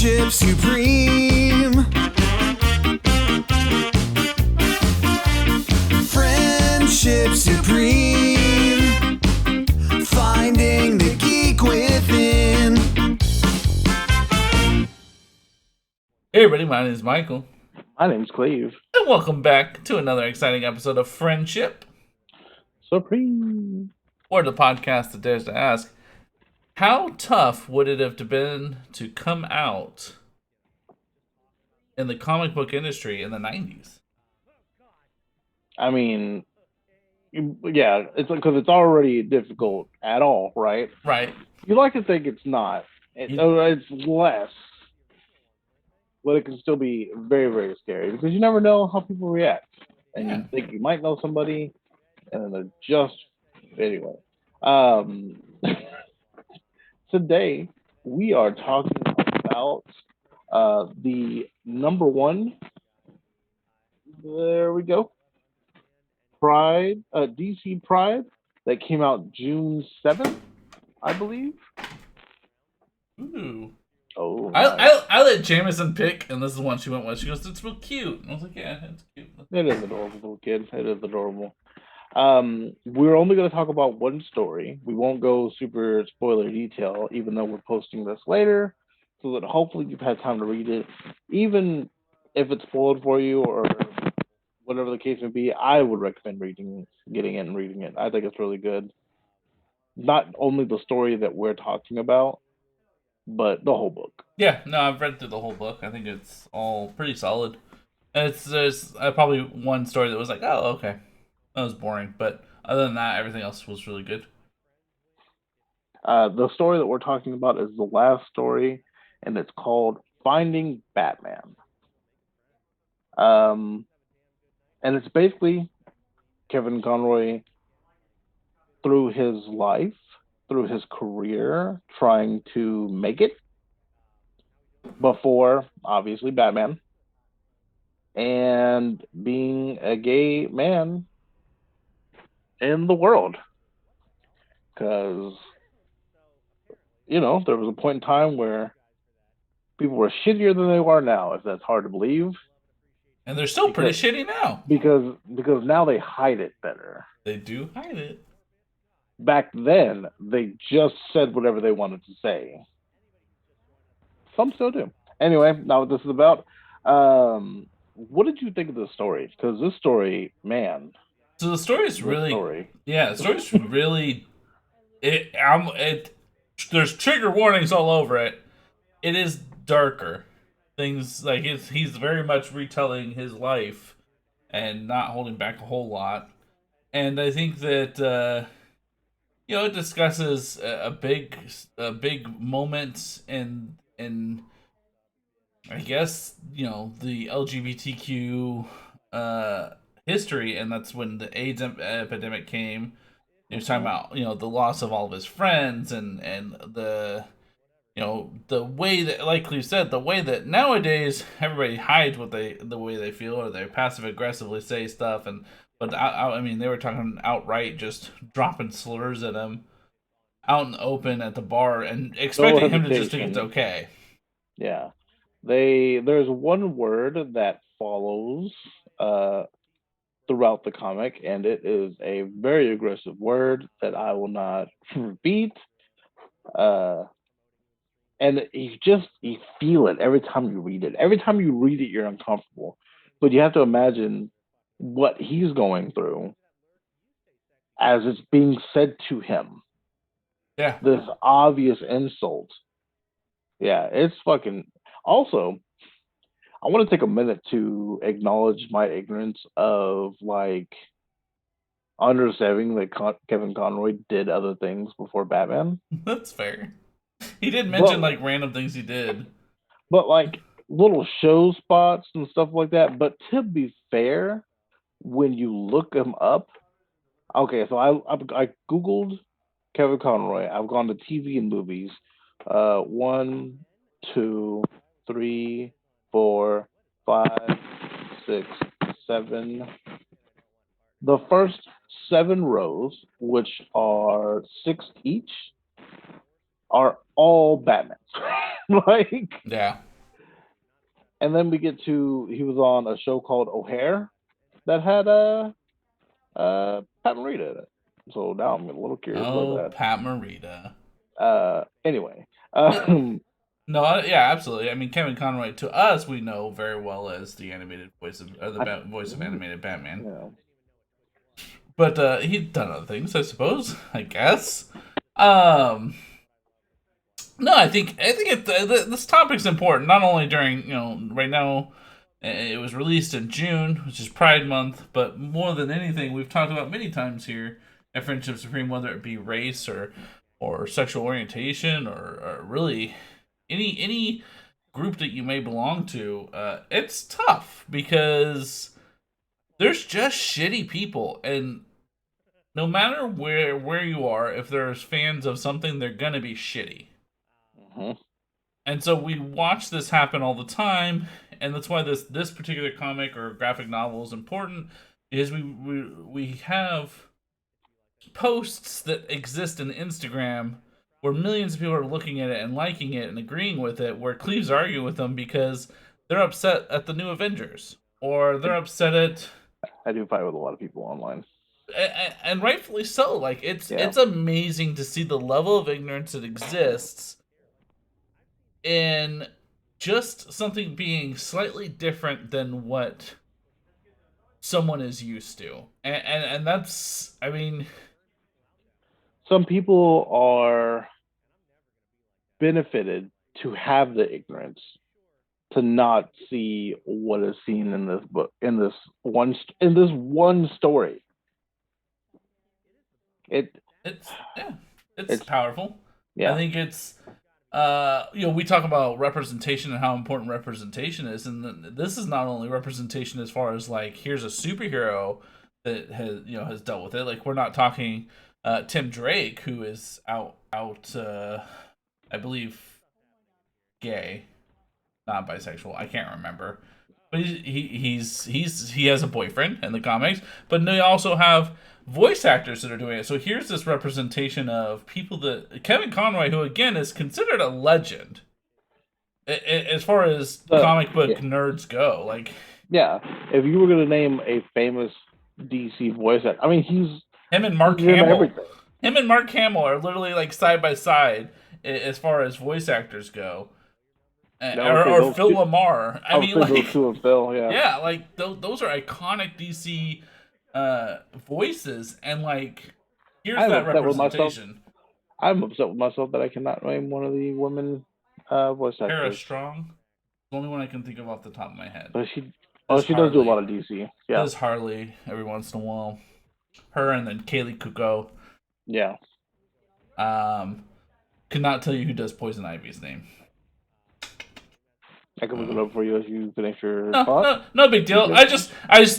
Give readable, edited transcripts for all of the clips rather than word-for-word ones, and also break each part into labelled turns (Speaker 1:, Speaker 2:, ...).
Speaker 1: Friendship supreme. Friendship supreme. Finding the geek within.
Speaker 2: Hey everybody, my name is Michael.
Speaker 3: My name's Cleve.
Speaker 2: And welcome back to another exciting episode of Friendship.
Speaker 3: Supreme.
Speaker 2: Or the podcast that dares to ask, how tough would it have been to come out in the comic book industry in the 90s?
Speaker 3: I mean, yeah, it's because it's already difficult at all, right?
Speaker 2: Right.
Speaker 3: You like to think it's not. It's less. But it can still be very, very scary because you never know how people react. And you think you might know somebody, and then they're just... Anyway. Today, we are talking about the number one... There we go. Pride, DC Pride, that came out June 7th, I believe.
Speaker 2: Ooh.
Speaker 3: Oh, nice.
Speaker 2: I let Jameson pick, and this is the one she went with. She goes, "It's real cute." And I was like, "Yeah, it's cute."
Speaker 3: It is adorable, little kid. It is adorable. We're only going to talk about one story. We won't go super spoiler detail, even though we're posting this later, so that hopefully you've had time to read it. Even if it's spoiled for you or whatever the case may be, I would recommend getting it and reading it. I think it's really good. Not only the story that we're talking about, but the whole book.
Speaker 2: Yeah, no, I've read through the whole book. I think it's all pretty solid. And there's probably one story that was like, oh, okay, that was boring. But other than that, everything else was really good.
Speaker 3: The story that we're talking about is the last story, and it's called Finding Batman. And it's basically Kevin Conroy through his life, through his career, trying to make it before, obviously, Batman, and being a gay man in the world. Because, there was a point in time where people were shittier than they are now, if that's hard to believe.
Speaker 2: And they're still pretty shitty now.
Speaker 3: Because now they hide it better.
Speaker 2: They do hide it.
Speaker 3: Back then, they just said whatever they wanted to say. Some still do. Anyway, not what this is about. What did you think of the story? Because this story, man.
Speaker 2: So the story is really... Yeah, the story's really... There's trigger warnings all over it. It is darker. Things like he's very much retelling his life and not holding back a whole lot. And I think that it discusses a big moment in I guess the LGBTQ history, and that's when the AIDS epidemic came. He was talking about the loss of all of his friends and the the way that, like you said, the way that nowadays everybody hides the way they feel, or they passive aggressively say stuff, but I mean they were talking outright, just dropping slurs at him out in the open at the bar and expecting him to just think it's okay.
Speaker 3: Yeah, there's one word that follows throughout the comic, and it is a very aggressive word that I will not repeat. And you feel it every time you read it. Every time you read it, you're uncomfortable. But you have to imagine what he's going through as it's being said to him.
Speaker 2: Yeah.
Speaker 3: This obvious insult. Yeah, it's fucking... Also, I want to take a minute to acknowledge my ignorance of, understanding that Kevin Conroy did other things before Batman.
Speaker 2: That's fair. He did mention random things he did,
Speaker 3: but little show spots and stuff like that. But to be fair, when you look him up, okay, so I googled Kevin Conroy. I've gone to TV and movies. 1, 2, 3, 4, 5, 6, 7. The first 7 rows, which are 6 each, are all Batmans.
Speaker 2: Yeah.
Speaker 3: And then we get to he was on a show called O'Hare that had Pat Morita in it. So now I'm a little curious
Speaker 2: Oh,
Speaker 3: about
Speaker 2: Pat Morita.
Speaker 3: that. Anyway,
Speaker 2: No, yeah, absolutely. I mean, Kevin Conroy to us we know very well as the animated voice of or the
Speaker 3: I,
Speaker 2: voice of animated Batman.
Speaker 3: yeah.
Speaker 2: But he's done other things, I suppose. I guess. Um, no, I think this topic's important. Not only during right now, it was released in June, which is Pride Month, but more than anything, we've talked about many times here at Friendship Supreme, whether it be race or sexual orientation or really any group that you may belong to. It's tough because there's just shitty people, and no matter where you are, if there's fans of something, they're gonna be shitty.
Speaker 3: Mhm.
Speaker 2: And so we watch this happen all the time, and that's why this particular comic or graphic novel is important. Is we have posts that exist in Instagram where millions of people are looking at it and liking it and agreeing with it, where Cleve's arguing with them because they're upset at the new Avengers or they're upset at
Speaker 3: I do fight with a lot of people online.
Speaker 2: and rightfully so. Like
Speaker 3: Yeah.
Speaker 2: it's amazing to see the level of ignorance that exists in just something being slightly different than what someone is used to. And that's, I mean,
Speaker 3: Some people are benefited to have the ignorance to not see what is seen in this book in this one story. It
Speaker 2: it's yeah, it's
Speaker 3: it's
Speaker 2: powerful. I
Speaker 3: yeah.
Speaker 2: think it's we talk about representation and how important representation is, and this is not only representation as far as like here's a superhero that has dealt with it. Like we're not talking Tim Drake, who is out I believe gay, not bisexual. I can't remember, but he has a boyfriend in the comics. But they also have voice actors that are doing it. So here's this representation of people that Kevin Conroy, who again is considered a legend as far as comic book
Speaker 3: Yeah.
Speaker 2: nerds go. Like
Speaker 3: Yeah, if you were going to name a famous DC voice actor, I mean,
Speaker 2: him and Mark
Speaker 3: he's in
Speaker 2: Hamill.
Speaker 3: everything.
Speaker 2: Him and Mark Hamill are literally like side by side as far as voice actors go. Or Phil Lamar. I mean, like
Speaker 3: those two of Phil,
Speaker 2: yeah, like those are iconic DC voices, and like here's that representation.
Speaker 3: I'm upset with myself that I cannot name one of the women voice
Speaker 2: Tara
Speaker 3: actors.
Speaker 2: Strong, the only one I can think of off the top of my head.
Speaker 3: But she does do a lot of DC. Yeah,
Speaker 2: Liz Harley every once in a while. Her and then Kaylee Kuko.
Speaker 3: Yeah.
Speaker 2: Could not tell you who does Poison Ivy's name.
Speaker 3: I can look it up for you as you finish your thought.
Speaker 2: No big deal. I just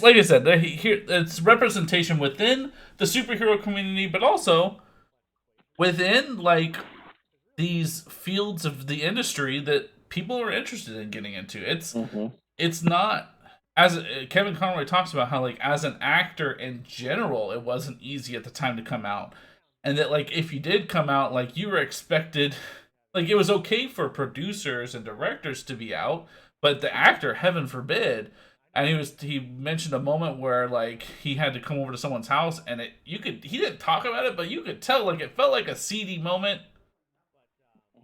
Speaker 2: like I said, here it's representation within the superhero community, but also within like these fields of the industry that people are interested in getting into. It's not as Kevin Conroy talks about how like as an actor in general, it wasn't easy at the time to come out, and that like if you did come out, like you were expected. Like it was okay for producers and directors to be out, but the actor, heaven forbid. And he mentioned a moment where like he had to come over to someone's house, and he didn't talk about it, but you could tell like it felt like a seedy moment,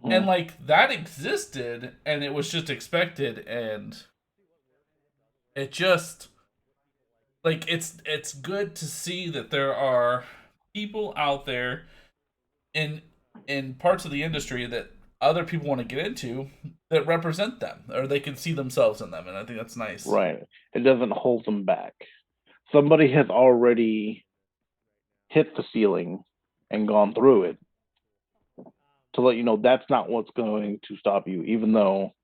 Speaker 2: and like that existed, and it was just expected, and it just like it's good to see that there are people out there in parts of the industry that other people want to get into that represent them or they can see themselves in them, and I think that's nice.
Speaker 3: Right. It doesn't hold them back. Somebody has already hit the ceiling and gone through it to let you know that's not what's going to stop you, even though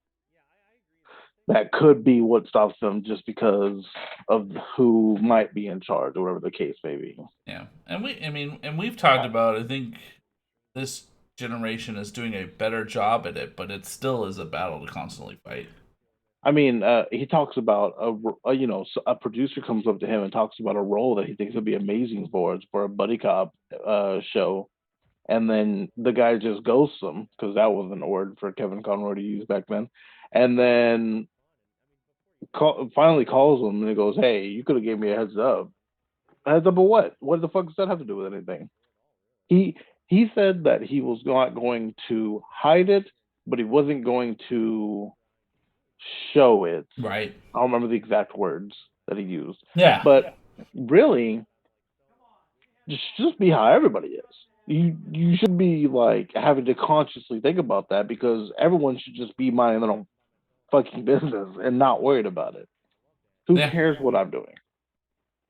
Speaker 3: that could be what stops them just because of who might be in charge or whatever the case may be.
Speaker 2: Yeah. And we've talked about, I think this generation is doing a better job at it, but it still is a battle to constantly fight.
Speaker 3: I mean, he talks about a producer comes up to him and talks about a role that he thinks would be amazing for a buddy cop show, and then the guy just ghosts him because that wasn't a word for Kevin Conroy to use back then, and then finally calls him and he goes, "Hey, you could have gave me a heads up." A heads up of what? What the fuck does that have to do with anything? He he said that he was not going to hide it, but he wasn't going to show it.
Speaker 2: Right.
Speaker 3: I don't remember the exact words that he used,
Speaker 2: Yeah.
Speaker 3: but really, just be how everybody is. You should be like having to consciously think about that because everyone should just be minding their own fucking business and not worried about it. Who
Speaker 2: Yeah.
Speaker 3: cares what I'm doing?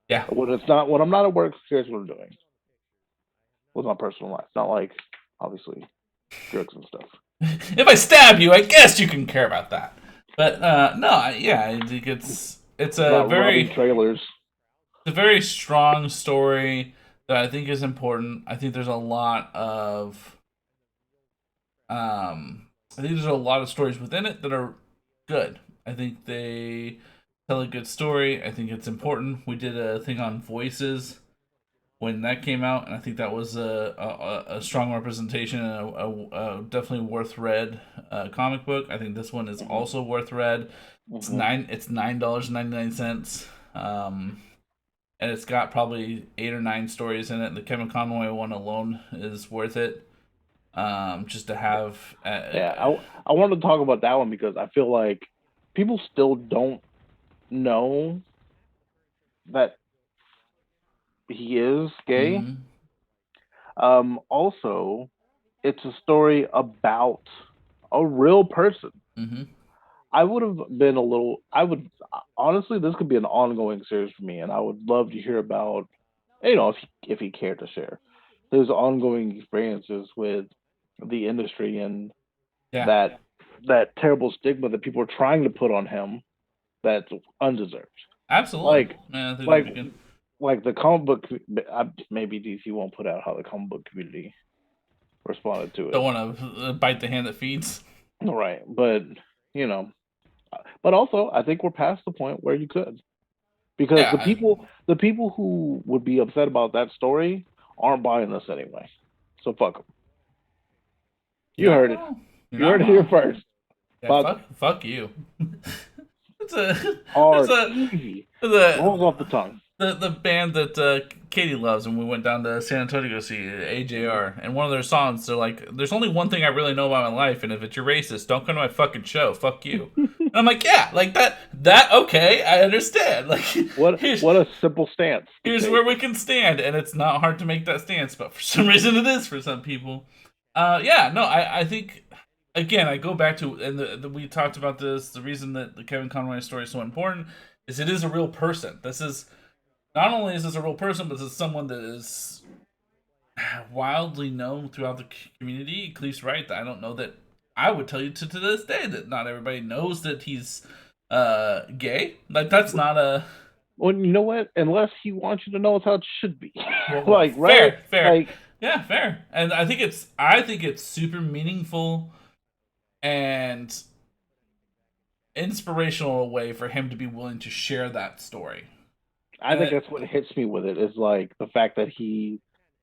Speaker 2: Yeah.
Speaker 3: When I'm not at work, who cares what I'm doing with my personal life? Not like obviously drugs and stuff.
Speaker 2: If I stab you, I guess you can care about that. But no, yeah, I think it's a
Speaker 3: Not robbing
Speaker 2: very
Speaker 3: trailers.
Speaker 2: it's a very strong story that I think is important. I think there's a lot of I think there's a lot of stories within it that are good. I think they tell a good story. I think it's important. We did a thing on voices when that came out, and I think that was a strong representation and a definitely worth read comic book. I think this one is also worth read. It's $9.99. And it's got probably 8 or 9 stories in it. The Kevin Conroy one alone is worth it. Just to have.
Speaker 3: Yeah, I wanted to talk about that one because I feel like people still don't know that he is gay.
Speaker 2: Mm-hmm.
Speaker 3: Also, it's a story about a real person.
Speaker 2: Mm-hmm.
Speaker 3: I would have been a little. I would honestly, this could be an ongoing series for me, and I would love to hear about, if he cared to share his ongoing experiences with the industry and
Speaker 2: Yeah,
Speaker 3: that terrible stigma that people are trying to put on him that's undeserved.
Speaker 2: absolutely.
Speaker 3: Like
Speaker 2: Yeah, I think that'd
Speaker 3: like
Speaker 2: be good.
Speaker 3: like the comic book. Maybe DC won't put out how the comic book community responded to
Speaker 2: Don't
Speaker 3: it.
Speaker 2: want to bite the hand that feeds.
Speaker 3: Right, but you know, but also I think we're past the point where you could because
Speaker 2: Yeah.
Speaker 3: the people who would be upset about that story aren't buying this anyway. So fuck them.
Speaker 2: You're
Speaker 3: You
Speaker 2: not
Speaker 3: heard it.
Speaker 2: wrong. You're
Speaker 3: You
Speaker 2: not
Speaker 3: heard it here
Speaker 2: wrong.
Speaker 3: first.
Speaker 2: Yeah,
Speaker 3: Fuck
Speaker 2: fuck you. it's a it's
Speaker 3: hard,
Speaker 2: a
Speaker 3: easy,
Speaker 2: the
Speaker 3: rolls off the tongue.
Speaker 2: the band that Katie loves, and we went down to San Antonio to go see AJR. And one of their songs, they're like, "There's only one thing I really know about my life, and if it's you're racist, don't come to my fucking show. Fuck you." And I'm like, yeah, like that. Okay, I understand. Like, here's
Speaker 3: What a simple stance.
Speaker 2: here's where we can stand, and it's not hard to make that stance, but for some reason it is for some people. Yeah, no, I think again I go back to and we talked about this. The reason that the Kevin Conroy story is so important is it is a real person. This is not only is this a real person, but this is someone that is wildly known throughout the community. Cleef's right. I don't know that I would tell you to this day that not everybody knows that he's gay. Like that's not a
Speaker 3: Well, you know what? Unless he wants you to know, it's how it should be.
Speaker 2: well,
Speaker 3: Right?
Speaker 2: fair.
Speaker 3: Like,
Speaker 2: Yeah, fair. And I think it's super meaningful and inspirational way for him to be willing to share that story.
Speaker 3: I
Speaker 2: And
Speaker 3: think that's what hits me with it is like the fact that he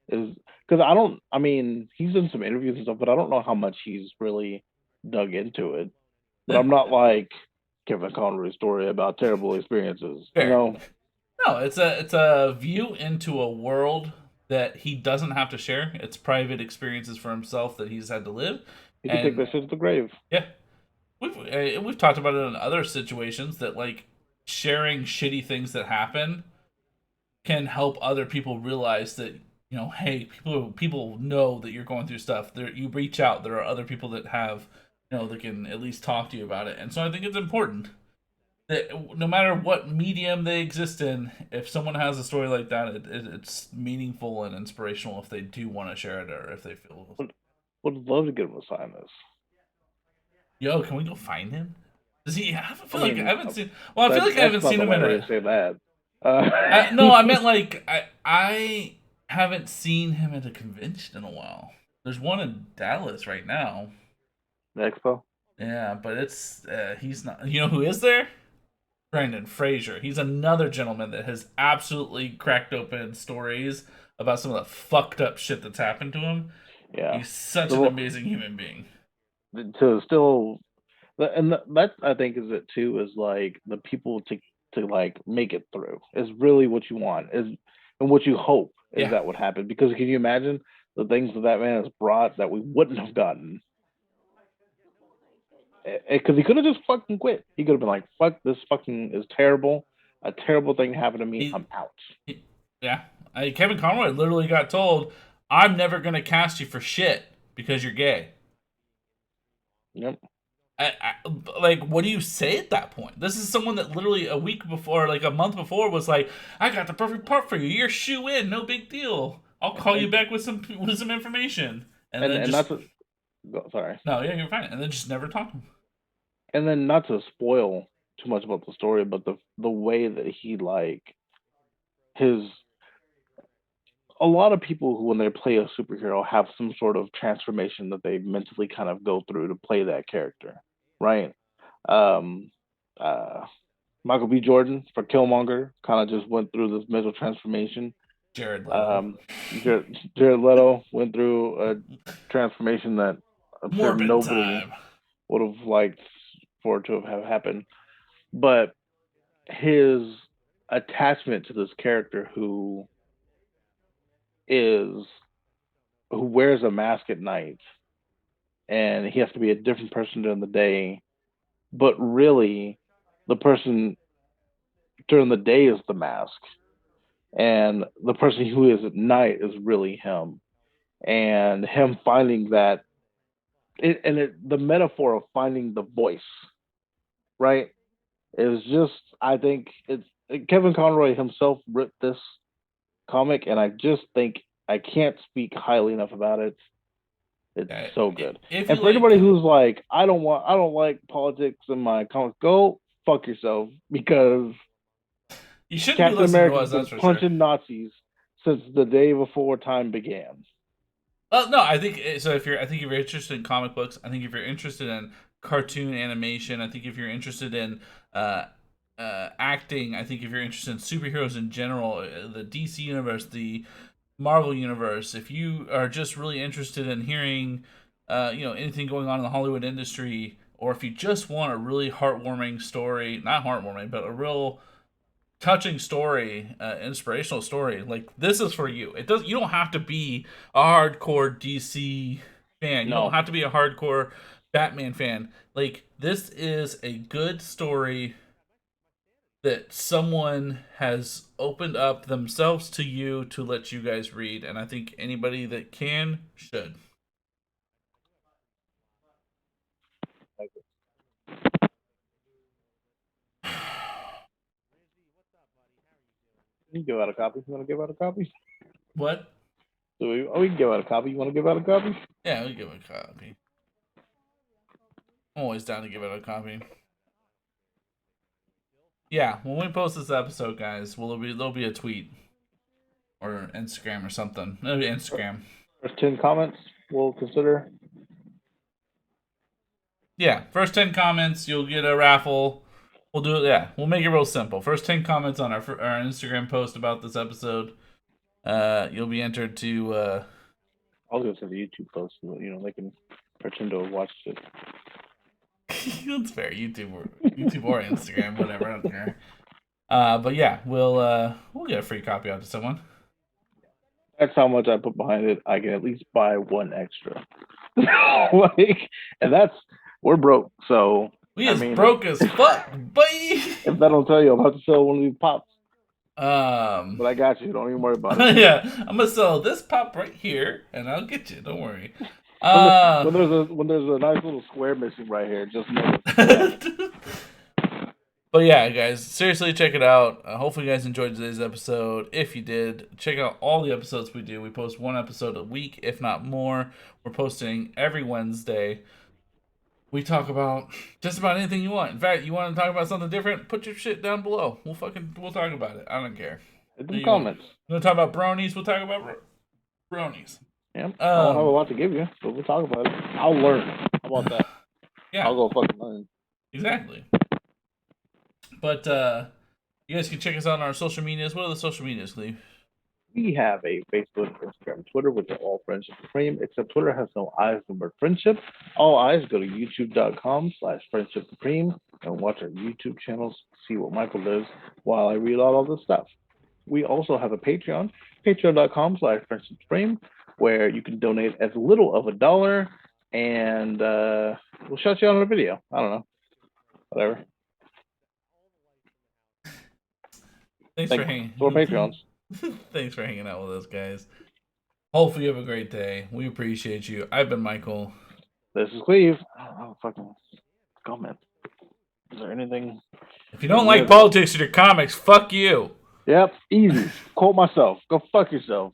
Speaker 3: is because I don't. I mean, he's in some interviews and stuff, but I don't know how much he's really dug into it. But
Speaker 2: yeah,
Speaker 3: I'm not like Kevin Conroy's story about terrible experiences.
Speaker 2: fair. No, it's a view into a world that he doesn't have to share. It's private experiences for himself that he's had to live.
Speaker 3: He could take
Speaker 2: And
Speaker 3: that shit to the grave.
Speaker 2: yeah, we've talked about it in other situations that like sharing shitty things that happen can help other people realize that hey, people know that you're going through stuff. There, you reach out. There are other people that have that can at least talk to you about it. And so I think it's important that no matter what medium they exist in, if someone has a story like that, it's meaningful and inspirational if they do want to share it or if they feel.
Speaker 3: Would love to get him to sign this.
Speaker 2: Yo, can we go find him? Does he? I feel
Speaker 3: I
Speaker 2: like
Speaker 3: mean,
Speaker 2: I haven't seen. Well, I feel like I haven't
Speaker 3: that's not
Speaker 2: seen
Speaker 3: the
Speaker 2: him
Speaker 3: right
Speaker 2: in
Speaker 3: way
Speaker 2: a.
Speaker 3: to say that.
Speaker 2: No, I meant like I haven't seen him at a convention in a while. There's one in Dallas right now.
Speaker 3: Expo.
Speaker 2: Yeah, but it's he's not. You know who is there? Brendan Fraser. He's another gentleman that has absolutely cracked open stories about some of the fucked up shit that's happened to him.
Speaker 3: Yeah.
Speaker 2: He's such an
Speaker 3: So,
Speaker 2: amazing human being.
Speaker 3: to still That I think is it too. Is like the people to like make it through is really what you want is and what you hope is
Speaker 2: Yeah.
Speaker 3: that would happen. Because can you imagine the things that man has brought that we wouldn't have gotten? Because he could have just fucking quit. He could have been like, "Fuck, this fucking is terrible. A terrible thing happened to me.
Speaker 2: He,
Speaker 3: I'm out."
Speaker 2: yeah. Kevin Conroy literally got told, "I'm never gonna cast you for shit because you're gay."
Speaker 3: Yep.
Speaker 2: Like, what do you say at that point? This is someone that literally a week before, like a month before, was like, "I got the perfect part for you. You're shoe in. No big deal. I'll call you
Speaker 3: And
Speaker 2: back with some information." And then
Speaker 3: and
Speaker 2: just
Speaker 3: not to sorry.
Speaker 2: no, yeah, you're fine. And then just never talk to him.
Speaker 3: And then not to spoil too much about the story, but the way that he like his a lot of people who when they play a superhero have some sort of transformation that they mentally kind of go through to play that character, right? Um, uh, Michael B. Jordan for Killmonger kind of just went through this mental transformation.
Speaker 2: Jared Leto,
Speaker 3: Um, Jared Leto went through a transformation that I'm sure
Speaker 2: Morbid
Speaker 3: nobody
Speaker 2: time.
Speaker 3: would have liked for it to have happened. But his attachment to this character is who wears a mask at night and he has to be a different person during the day, but really the person during the day is the mask and the person who is at night is really him and him finding that the metaphor of finding the voice, right, is just I think it's Kevin Conroy himself wrote this comic and I just think I can't speak highly enough about it. It's
Speaker 2: Yeah,
Speaker 3: so good.
Speaker 2: if you
Speaker 3: And for
Speaker 2: like,
Speaker 3: anybody who's like, I don't like politics in my comics, go fuck yourself because
Speaker 2: you shouldn't be
Speaker 3: Captain
Speaker 2: listening to
Speaker 3: America's
Speaker 2: us.
Speaker 3: been
Speaker 2: That's for sure.
Speaker 3: punching Nazis since the day before time began.
Speaker 2: Well, no, I think so. I think if you're interested in comic books, I think if you're interested in cartoon animation, I think if you're interested in uh, acting, I think if you're interested in superheroes in general, the DC universe, the Marvel universe, if you are just really interested in hearing, anything going on in the Hollywood industry, or if you just want a really heartwarming story, not heartwarming, but a real touching story, inspirational story, like this is for you. It does. You don't have to be a hardcore DC fan. You don't
Speaker 3: No,
Speaker 2: have to be a hardcore Batman fan. Like this is a good story that someone has opened up themselves to you to let you guys read, and I think anybody that can should.
Speaker 3: you can give out a copy. You want to give out a copy?
Speaker 2: What?
Speaker 3: We can give out a copy. You want to give out a copy?
Speaker 2: Yeah, we give it a copy. I'm always down to give it a copy. Yeah, when we post this episode, guys, there'll be a tweet or Instagram or something. It'll be Instagram.
Speaker 3: First 10 comments we'll consider.
Speaker 2: Yeah, first 10 comments, you'll get a raffle. We'll do it. Yeah, we'll make it real simple. First 10 comments on our Instagram post about this episode, you'll be entered to.
Speaker 3: I was going to say the YouTube post. They can pretend to have watched it.
Speaker 2: That's fair. YouTube or Instagram, whatever. I don't care. But yeah, we'll get a free copy out to someone.
Speaker 3: That's how much I put behind it. I can at least buy one extra. Like, and we're broke. So
Speaker 2: We
Speaker 3: I
Speaker 2: is
Speaker 3: mean,
Speaker 2: broke as fuck, boy.
Speaker 3: if I don't tell you, I'm about to sell one of these pops.
Speaker 2: Um,
Speaker 3: But I got you. Don't even worry about it.
Speaker 2: yeah, I'm gonna sell this pop right here, and I'll get you. Don't worry.
Speaker 3: When there's a nice little square missing right here, just know.
Speaker 2: But yeah, guys, seriously, check it out. Hopefully, you guys enjoyed today's episode. If you did, check out all the episodes we do. We post one episode a week, if not more. We're posting every Wednesday. We talk about just about anything you want. In fact, you want to talk about something different? Put your shit down below. We'll talk about it. I don't care.
Speaker 3: Hit them comments.
Speaker 2: You want to talk about bronies? We'll talk about bronies.
Speaker 3: Yeah. I don't have a lot to give you, but we'll talk about it. I'll learn. How about that?
Speaker 2: Yeah.
Speaker 3: I'll go fucking learn.
Speaker 2: Exactly. But you guys can check us out on our social medias. What are the social medias, Cleve?
Speaker 3: We have a Facebook, Instagram, Twitter, which are all Friendship Supreme, except Twitter has no eyes in the word friendship. All eyes, go to youtube.com/Friendship Supreme and watch our YouTube channels, see what Michael does while I read all this stuff. We also have a Patreon, patreon.com/Friendship Supreme, where you can donate as little of $1 and we'll shout you out in a video. I don't know. Whatever.
Speaker 2: Thanks for hanging.
Speaker 3: For Patreons.
Speaker 2: Thanks for hanging out with us, guys. Hopefully you have a great day. We appreciate you. I've been Michael.
Speaker 3: This is Cleve. Oh, fucking comment. Is there anything?
Speaker 2: If you don't like politics in your comics, fuck you.
Speaker 3: Yep, easy. Quote myself. Go fuck yourself.